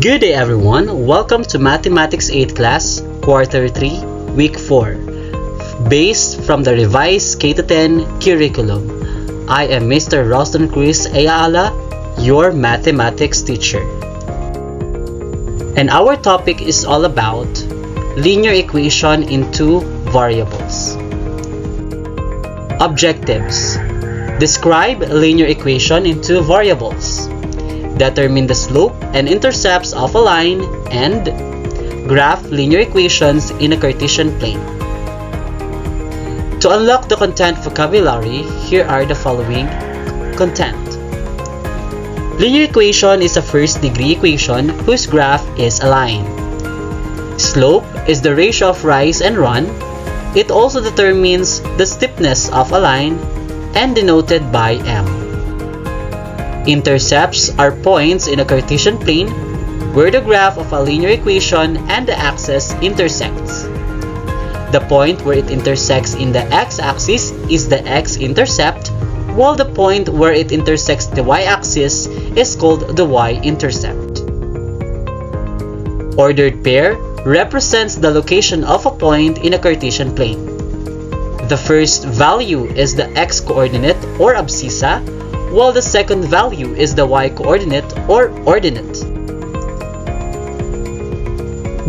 Good day everyone, welcome to Mathematics 8 class, Quarter 3, Week 4, based from the revised K-10 curriculum. I am Mr. Roston Cruz Ayala, your mathematics teacher. And our topic is all about linear equation in two variables. Objectives: describe linear equation in two variables. Determine the slope and intercepts of a line, and graph linear equations in a Cartesian plane. To unlock the content vocabulary, here are the following content. Linear equation is a first-degree equation whose graph is a line. Slope is the ratio of rise and run. It also determines the steepness of a line and denoted by m. Intercepts are points in a Cartesian plane where the graph of a linear equation and the axis intersects. The point where it intersects in the x-axis is the x-intercept, while the point where it intersects the y-axis is called the y-intercept. Ordered pair represents the location of a point in a Cartesian plane. The first value is the x-coordinate or abscissa, while the second value is the y-coordinate or ordinate.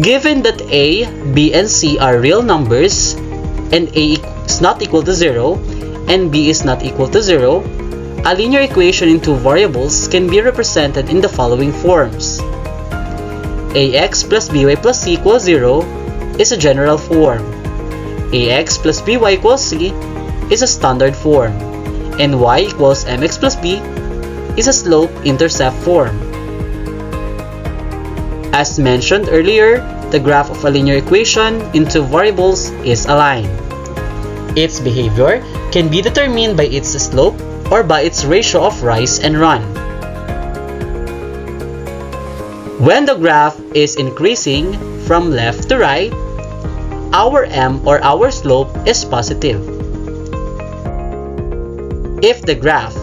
Given that a, b, and c are real numbers, and a is not equal to 0, and b is not equal to 0, a linear equation in two variables can be represented in the following forms. Ax plus by plus c equals 0 is a general form. Ax plus by equals c is a standard form. And y equals mx plus b is a slope-intercept form. As mentioned earlier, the graph of a linear equation in two variables is a line. Its behavior can be determined by its slope or by its ratio of rise and run. When the graph is increasing from left to right, our m or our slope is positive. If the graph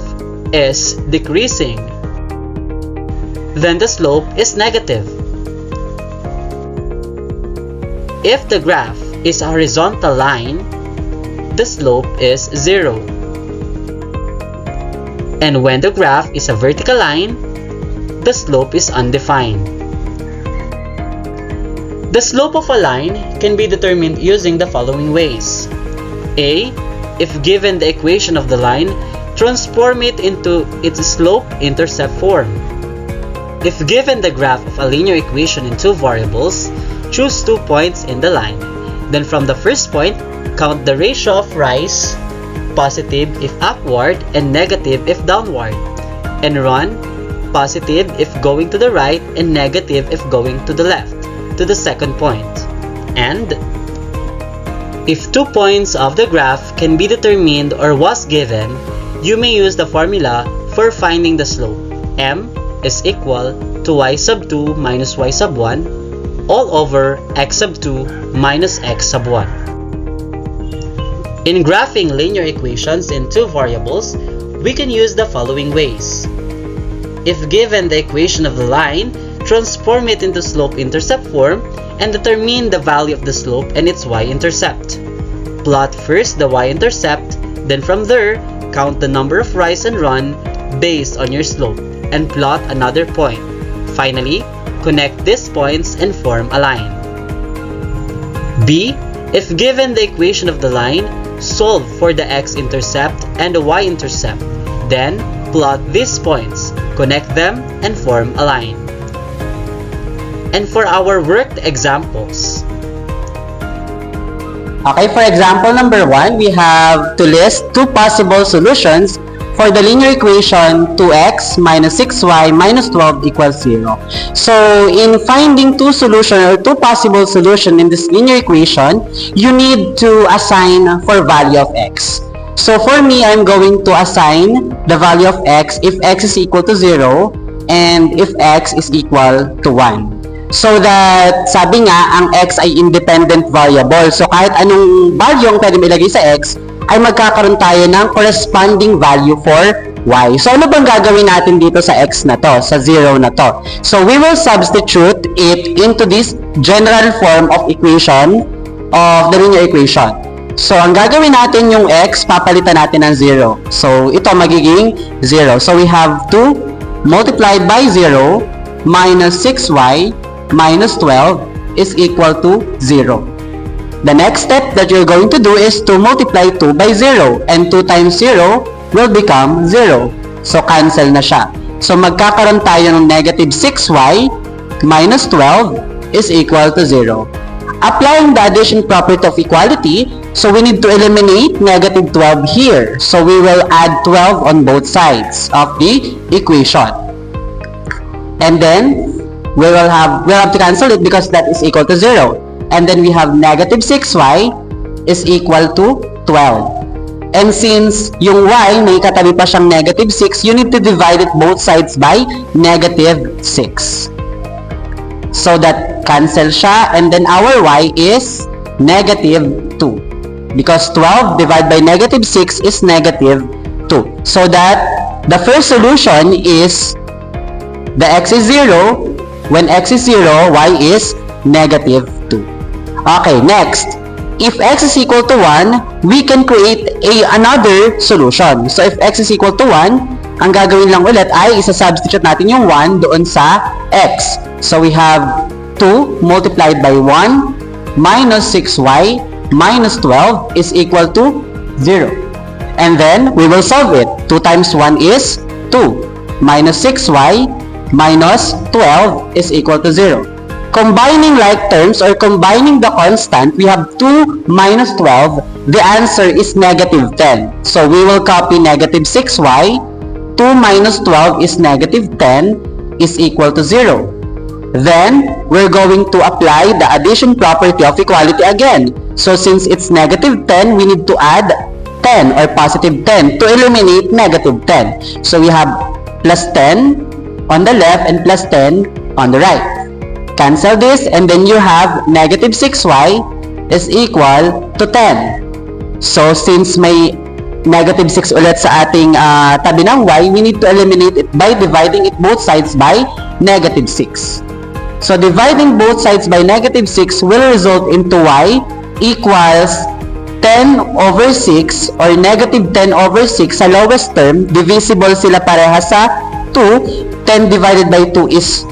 is decreasing, then the slope is negative. If the graph is a horizontal line, the slope is 0. And when the graph is a vertical line, the slope is undefined. The slope of a line can be determined using the following ways. A. If given the equation of the line, transform it into its slope-intercept form. If given the graph of a linear equation in two variables, choose 2 points in the line. Then from the first point, count the ratio of rise, positive if upward and negative if downward, and run, positive if going to the right and negative if going to the left, to the second point. And if 2 points of the graph can be determined or was given, you may use the formula for finding the slope. M is equal to y sub 2 minus y sub 1 all over x sub 2 minus x sub 1. In graphing linear equations in two variables, we can use the following ways. If given the equation of the line, transform it into slope-intercept form and determine the value of the slope and its y-intercept. Plot first the y-intercept, then from there, count the number of rise and run based on your slope and plot another point. Finally, connect these points and form a line. B. If given the equation of the line, solve for the x-intercept and the y-intercept. Then, plot these points, connect them, and form a line. And for our worked examples. Okay, for example number 1, we have to list two possible solutions for the linear equation 2x minus 6y minus 12 equals 0. So, in finding two solutions or two possible solutions in this linear equation, you need to assign for value of x. So, for me, I'm going to assign the value of x if x is equal to 0 and if x is equal to 1. So that, sabi nga, ang x ay independent variable. So kahit anong value ang pwede ilagay sa x, ay magkakaroon tayo ng corresponding value for y. So, ano bang gagawin natin dito sa x na to, sa 0 na to? So, we will substitute it into this general form of equation of the linear equation. So, ang gagawin natin yung x, papalitan natin ng 0. So, ito magiging 0. So, we have 2 multiplied by 0 minus 6y minus 12 is equal to 0. The next step that you're going to do is to multiply 2 by 0. And 2 times 0 will become 0. So, cancel na siya. So, magkakaroon tayo ng negative 6y minus 12 is equal to 0. Applying the addition property of equality, so we need to eliminate negative 12 here. So, we will add 12 on both sides of the equation. And then, we'll have to cancel it because that is equal to 0. And then we have negative 6y is equal to 12. And since yung y may katabi pa siyang negative 6, you need to divide it both sides by negative 6. So that cancel siya, and then our y is negative 2. Because 12 divided by negative 6 is negative 2. So that the first solution is the x is 0. When x is 0, y is negative 2. Okay, next. If x is equal to 1, we can create another solution. So, if x is equal to 1, ang gagawin lang ulit ay isa-substitute natin yung 1 doon sa x. So, we have 2 multiplied by 1 minus 6y minus 12 is equal to 0. And then, we will solve it. 2 times 1 is 2. Minus 6y minus 12 is equal to 0. Combining like terms or combining the constant, we have 2 minus 12. The answer is negative 10. So, we will copy negative 6y. 2 minus 12 is negative 10 is equal to 0. Then, we're going to apply the addition property of equality again. So, since it's negative 10, we need to add 10 or positive 10 to eliminate negative 10. So, we have plus 10 on the left and plus 10 on the right. Cancel this, and then you have negative 6y is equal to 10. So, since may negative 6 ulit sa ating tabi ng y, we need to eliminate it by dividing it both sides by negative 6. So, dividing both sides by negative 6 will result into y equals 10 over 6 or negative 10 over 6 sa lowest term. Divisible sila pareha sa 2. 10 divided by 2 is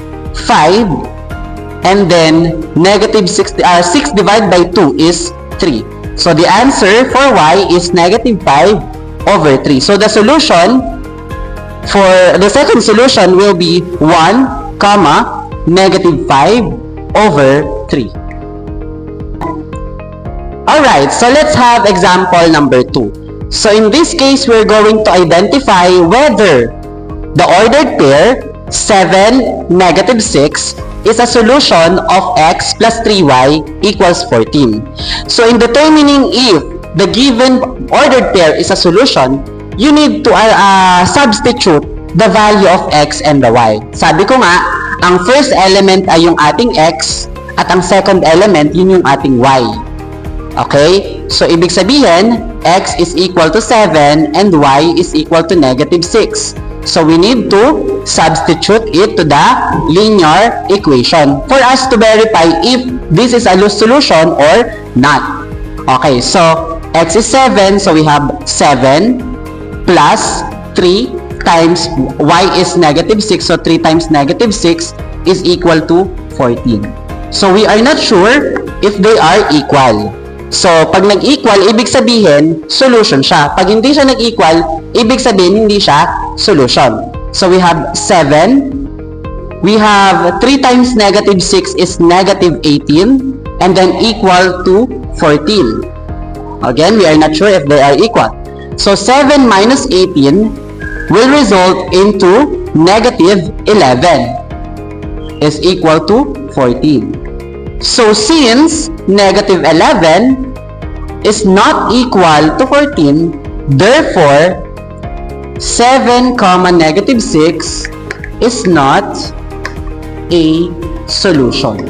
5. And then, negative 6 divided by 2 is 3. So, the answer for y is negative 5 over 3. So, the solution for the second solution will be 1, negative 5 over 3. Alright, so let's have example number 2. So, in this case, we're going to identify whether the ordered pair 7, negative 6 is a solution of x plus 3y equals 14. So, in determining if the given ordered pair is a solution, you need to substitute the value of x and the y. Sabi ko nga, ang first element ay yung ating x at ang second element, yun yung ating y. Okay? So, ibig sabihin, x is equal to 7 and y is equal to negative 6. So, we need to substitute it to the linear equation for us to verify if this is a solution or not. Okay, so, x is 7, so we have 7 plus 3 times y is negative 6, so 3 times negative 6 is equal to 14. So, we are not sure if they are equal. So, pag nag-equal, ibig sabihin, solution siya. Pag hindi siya nag-equal, ibig sabihin, hindi siya solution. So, we have 7. We have 3 times negative 6 is negative 18. And then equal to 14. Again, we are not sure if they are equal. So, 7 minus 18 will result into negative 11 is equal to 14. So, since negative 11 is not equal to 14, therefore, 7, negative 6 is not a solution.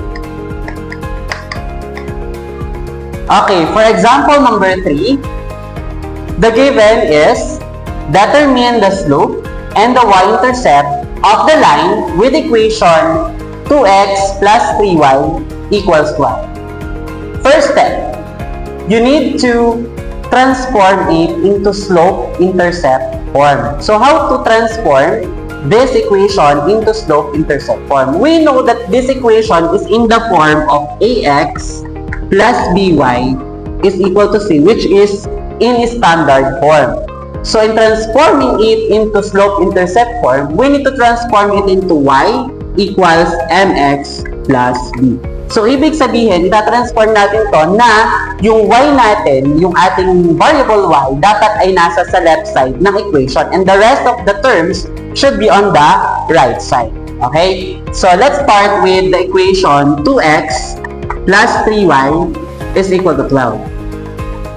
Okay, for example number 3, the given is determine the slope and the y-intercept of the line with equation 2x plus 3y equals 1. First step, you need to transform it into slope-intercept form. So how to transform this equation into slope-intercept form? We know that this equation is in the form of ax plus by is equal to c, which is in standard form. So in transforming it into slope-intercept form, we need to transform it into y equals mx plus b. So ibig sabihin, itatransform natin to na yung y natin, yung ating variable y, dapat ay nasa sa left side ng equation, and the rest of the terms should be on the right side. Okay? So let's start with the equation 2x plus 3y is equal to 12.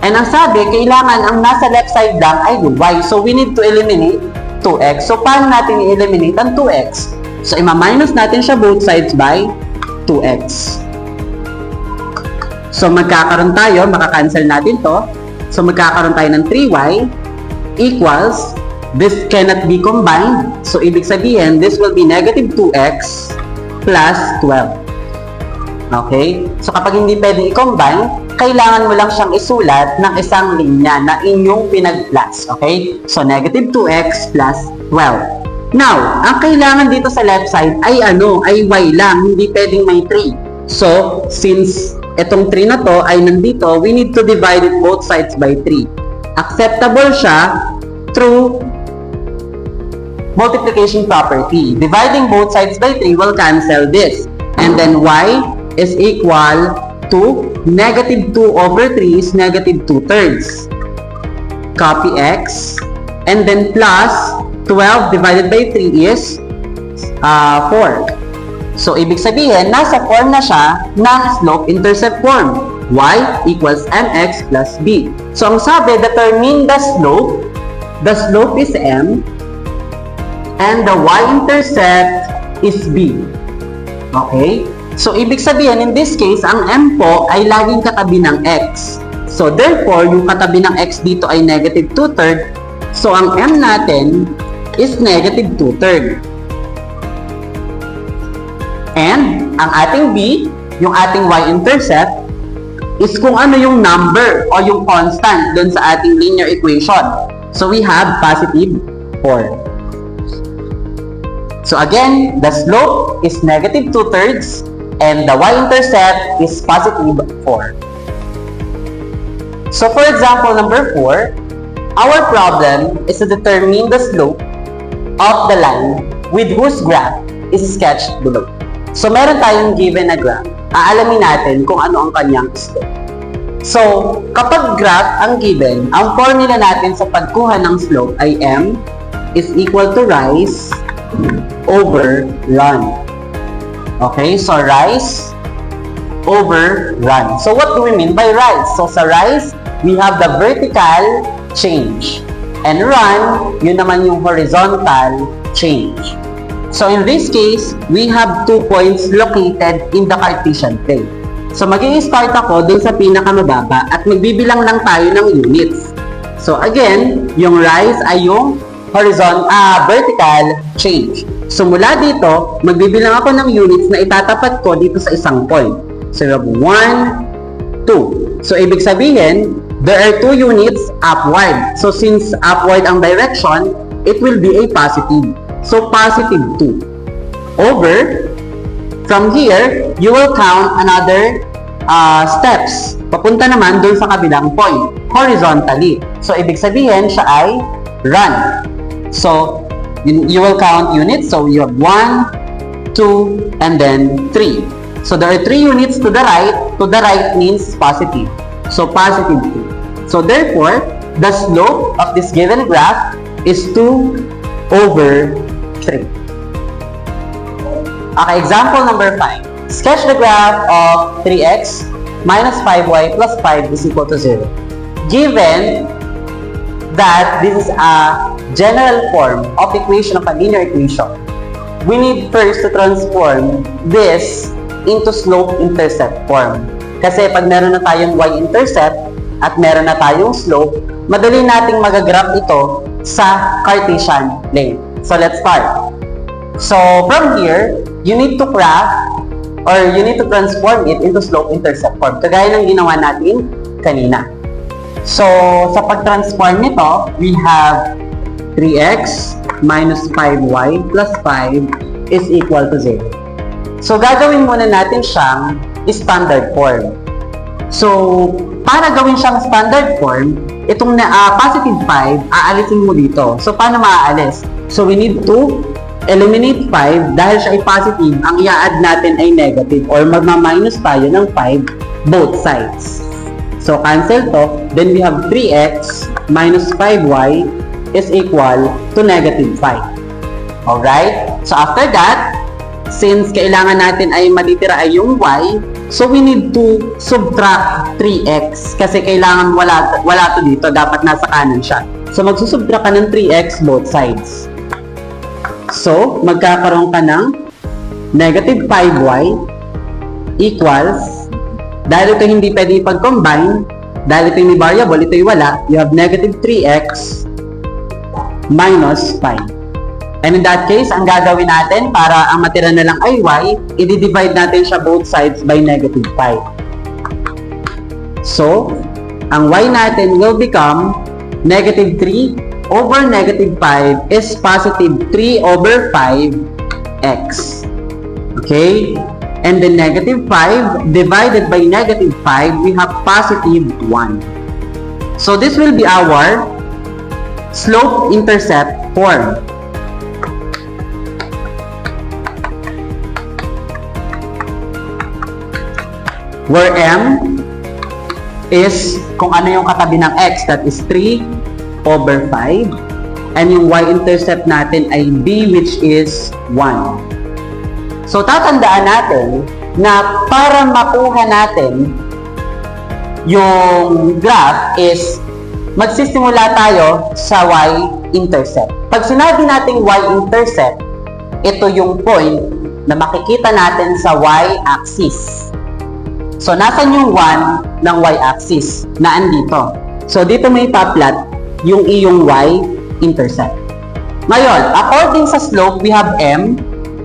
And ang sabi, kailangan ang nasa left side lang ay yung y. So, we need to eliminate 2x. So, paano natin i-eliminate ang 2x? So, ima-minus natin siya both sides by 2x. So, magkakaroon tayo, makakancel natin to. So, magkakaroon tayo ng 3y equals, this cannot be combined. So, ibig sabihin, this will be negative 2x plus 12. Okay? So, kapag hindi pwedeng i-combine, kailangan mo lang siyang isulat ng isang linya na inyong pinag-plus. Okay? So, negative 2x plus 12. Now, ang kailangan dito sa left side ay ay y lang, hindi pwedeng may 3. So, since itong 3 na to ay nandito, we need to divide it both sides by 3. Acceptable siya through multiplication property. Dividing both sides by 3 will cancel this. And then y is equal to negative 2 over 3 is negative 2/3. Copy x. And then plus 12 divided by 3 is 4. So, ibig sabihin, nasa form na siya ng slope-intercept form. Y equals mx plus b. So, ang sabi, determine the slope. The slope is m. And the y-intercept is b. Okay? So, ibig sabihin, in this case, ang m po ay laging katabi ng x. So, therefore, yung katabi ng x dito ay negative 2/3. So, ang m natin is negative 2/3. And, ang ating b, yung ating y-intercept, is kung ano yung number o yung constant dun sa ating linear equation. So, we have positive 4. So, again, the slope is negative 2/3. And the y-intercept is positive 4. So, for example, number 4, our problem is to determine the slope of the line with whose graph is sketched below. So, meron tayong given na graph. Aalamin natin kung ano ang kanyang slope. So, kapag graph ang given, ang formula natin sa pagkuha ng slope ay m is equal to rise over run. Okay, so rise over run. So what do we mean by rise? So sa rise, we have the vertical change. And run, yun naman yung horizontal change. So in this case, we have 2 points located in the Cartesian plane. So mag-i-start ako dun sa pinakamababa at magbibilang lang tayo ng units. So again, yung rise ay yung vertical change. So mula dito, magbibilang ako ng units na itatapat ko dito sa isang point. So we have 1, 2. So ibig sabihin, there are 2 units upward. So since upward ang direction, it will be a positive. So positive 2. Over, from here, you will count another steps. Papunta naman dun sa kabilang point, horizontally. So ibig sabihin, siya ay run. So, you will count units. So, you have 1, 2, and then 3. So, there are 3 units to the right. To the right means positive. So, positive 2. So, therefore, the slope of this given graph is 2 over 3. Okay, example number 5. Sketch the graph of 3x minus 5y plus 5 is equal to 0. Given that this is a general form of equation of a linear equation, we need first to transform this into slope-intercept form. Kasi pag meron na tayong y-intercept at meron na tayong slope, madali nating magagraph ito sa Cartesian plane. So let's start. So from here, you need to graph or you need to transform it into slope-intercept form, kagaya ng ginawa natin kanina. So sa pag-transform nito, we have 3x minus 5y plus 5 is equal to 0. So gagawin muna natin siyang standard form. So para gawin siyang standard form, itong positive 5, aalisin mo dito. So paano maaalis? So we need to eliminate 5 dahil siya ay positive, ang i-add natin ay negative or magma-minus tayo ng 5 both sides. So cancel to, then we have 3x minus 5y is equal to negative 5. Alright? So after that, since kailangan natin ay matitira ay yung y, so we need to subtract 3x kasi kailangan wala to dito, dapat nasa kanan siya. So magsusubtract ka ng 3x both sides. So, magkakaroon ka ng negative 5y equals, dahil ito hindi pwede ipag-combine, dahil ito yung variable, ito yung wala, you have negative 3x minus 5. And in that case, ang gagawin natin para ang matira na lang ay y, i-divide natin siya both sides by negative 5. So, ang y natin will become negative 3 over negative 5 is positive 3 over 5x. Okay? And then negative 5 divided by negative 5, we have positive 1. So this will be our slope-intercept form. Where m is kung ano yung katabi ng x, that is 3 over 5, and yung y-intercept natin ay b, which is 1. So tatandaan natin na para makuha natin yung graph is magsisimula tayo sa y-intercept. Pag sinabi nating y-intercept, ito yung point na makikita natin sa y-axis. So nasan yung 1 ng y-axis na andito? So dito may pa-plot yung iyong y-intercept. Ngayon, according sa slope, we have m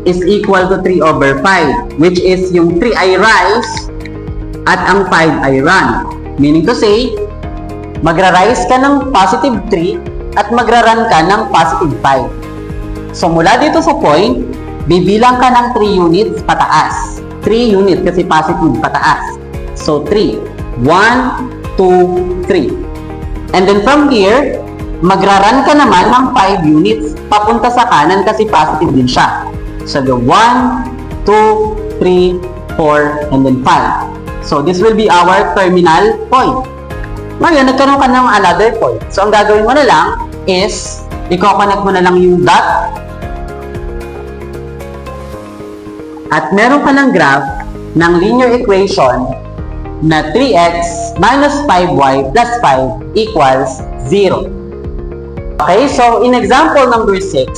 is equal to 3 over 5, which is yung 3 ay rise at ang 5 ay run. Meaning to say, magra-rise ka ng positive 3 at magra-run ka ng positive 5. So mula dito sa point, bibilang ka ng 3 units pataas. 3 units kasi positive pataas. So 3. 1, 2, 3. And then from here, magra-run ka naman ng 5 units papunta sa kanan kasi positive din siya. So the 1, 2, 3, 4, and then 5. So this will be our terminal point. Ngayon, nagkaroon ka ng another point. So ang gagawin mo na lang is, i-connect mo na lang yung dot. At meron ka ng graph ng linear equation na 3x minus 5y plus 5 equals 0. Okay, so in example number 6,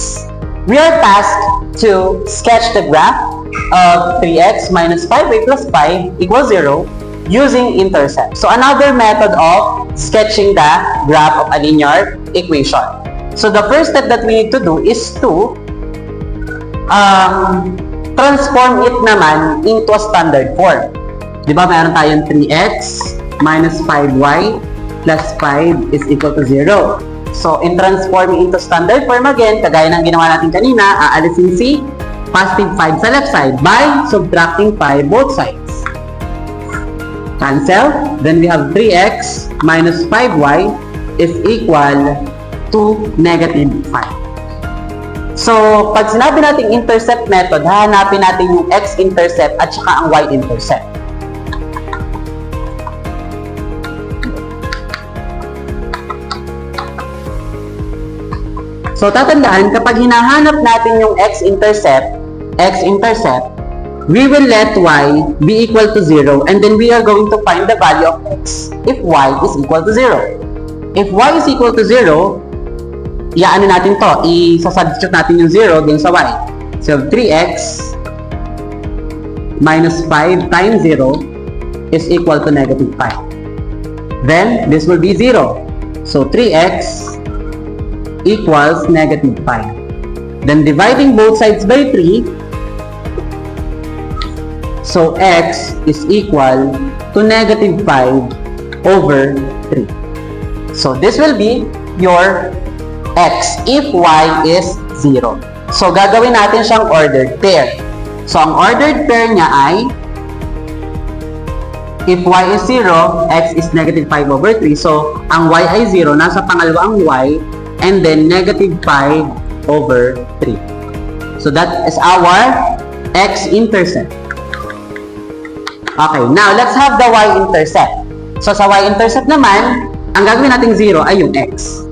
we are tasked to sketch the graph of 3x minus 5y plus 5 equals 0 using intercept. So another method of sketching the graph of a linear equation. So the first step that we need to do is to transform it naman into a standard form. Diba, meron tayong 3x minus 5y plus 5 is equal to 0. So, in transforming into standard form again, kagaya ng ginawa natin kanina, aalisin si positive 5 sa left side by subtracting 5 both sides. Cancel. Then we have 3x minus 5y is equal to negative 5. So, pag sinabi natin intercept method, hahanapin natin yung x-intercept at saka ang y-intercept. So, tatandaan, kapag hinahanap natin yung x-intercept, we will let y be equal to 0 and then we are going to find the value of x if y is equal to 0. If y is equal to 0, iaano natin to, i-substitute natin yung 0 dun sa y. So, 3x minus 5 times 0 is equal to negative 5. Then, this will be 0. So, 3x equals negative 5. Then dividing both sides by 3, so x is equal to negative 5 over 3. So this will be your x if y is 0. So gagawin natin siyang ordered pair. So ang ordered pair niya ay if y is 0, x is negative 5 over 3. So ang y ay 0, nasa pangalawang y, and then negative 5 over 3. So that is our x-intercept. Okay, now let's have the y-intercept. So sa y-intercept naman, ang gagawin nating 0 ay yung x.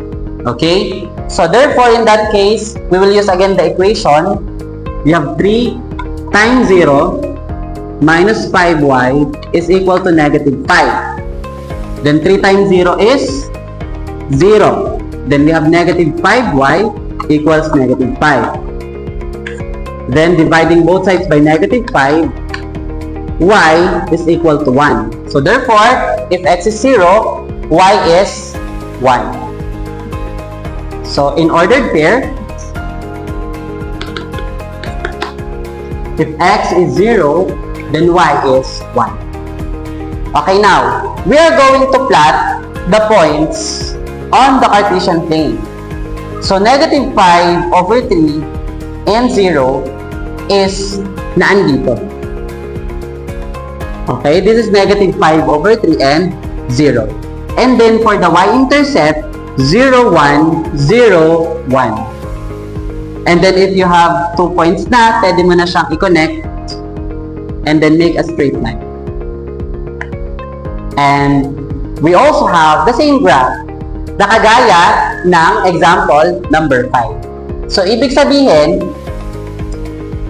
Okay? So therefore, in that case, we will use again the equation. We have 3 times 0 minus 5y is equal to negative 5. Then 3 times 0 is 0. Then we have negative 5y equals negative 5. Then dividing both sides by negative 5, y is equal to 1. So therefore, if x is 0, y is 1. So in ordered pair, if x is 0, then y is 1. Okay, now, we are going to plot the points on the Cartesian plane. So negative 5 over 3 and 0 is naandito. Okay, this is negative 5 over 3 and 0. And then for the y-intercept, 0, 1, 0, 1. And then if you have 2 points na, pwede mo na siyang i-connect and then make a straight line. And we also have the same graph na kagaya ng example number 5. So, ibig sabihin,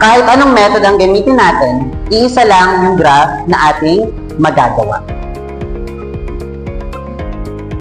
kahit anong method ang gamitin natin, iisa lang yung graph na ating magagawa.